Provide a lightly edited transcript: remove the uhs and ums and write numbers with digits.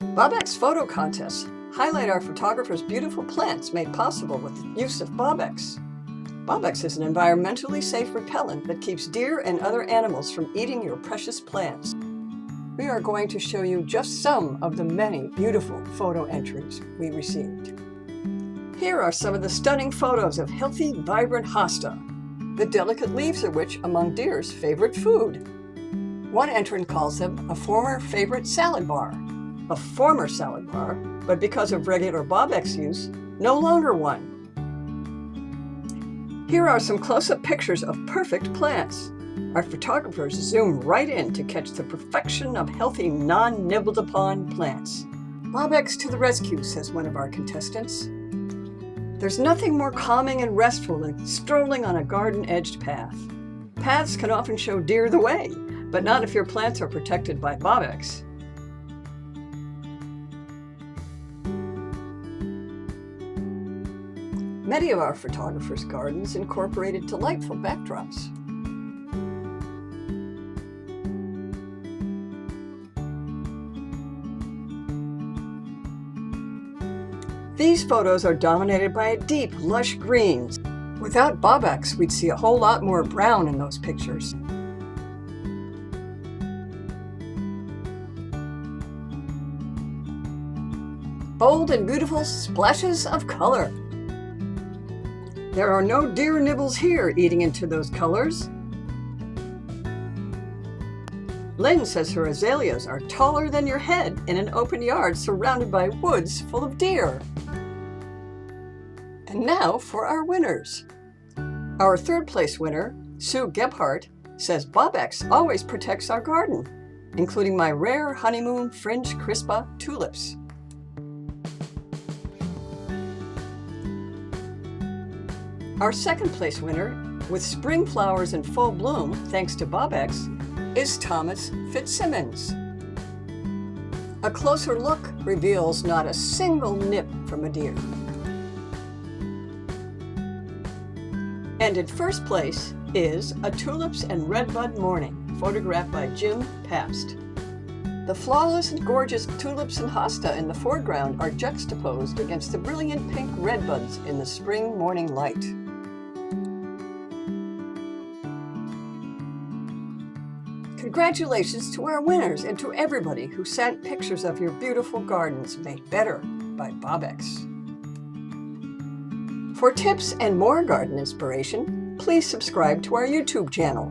Bobbex photo contests highlight our photographers' beautiful plants made possible with the use of Bobbex. Bobbex is an environmentally safe repellent that keeps deer and other animals from eating your precious plants. We are going to show you just some of the many beautiful photo entries we received. Here are some of the stunning photos of healthy, vibrant hosta, the delicate leaves of which among deer's favorite food. One entrant calls them a former favorite salad bar. A former salad bar, but because of regular Bobbex use, no longer one. Here are some close-up pictures of perfect plants. Our photographers zoom right in to catch the perfection of healthy, non-nibbled-upon plants. Bobbex to the rescue, says one of our contestants. There's nothing more calming and restful than strolling on a garden-edged path. Paths can often show deer the way, but not if your plants are protected by Bobbex. Many of our photographers' gardens incorporated delightful backdrops. These photos are dominated by deep, lush greens. Without Bobbex, we'd see a whole lot more brown in those pictures. Bold and beautiful splashes of color. There are no deer nibbles here eating into those colors. Lynn says her azaleas are taller than your head in an open yard surrounded by woods full of deer. And now for our winners. Our third place winner, Sue Gebhardt, says Bobbex always protects our garden, including my rare honeymoon fringe crispa tulips. Our second place winner, with spring flowers in full bloom thanks to Bobbex, is Thomas Fitzsimmons. A closer look reveals not a single nip from a deer. And in first place is A Tulips and Redbud Morning, photographed by Jim Past. The flawless and gorgeous tulips and hosta in the foreground are juxtaposed against the brilliant pink redbuds in the spring morning light. Congratulations to our winners and to everybody who sent pictures of your beautiful gardens made better by Bobbex. For tips and more garden inspiration, please subscribe to our YouTube channel.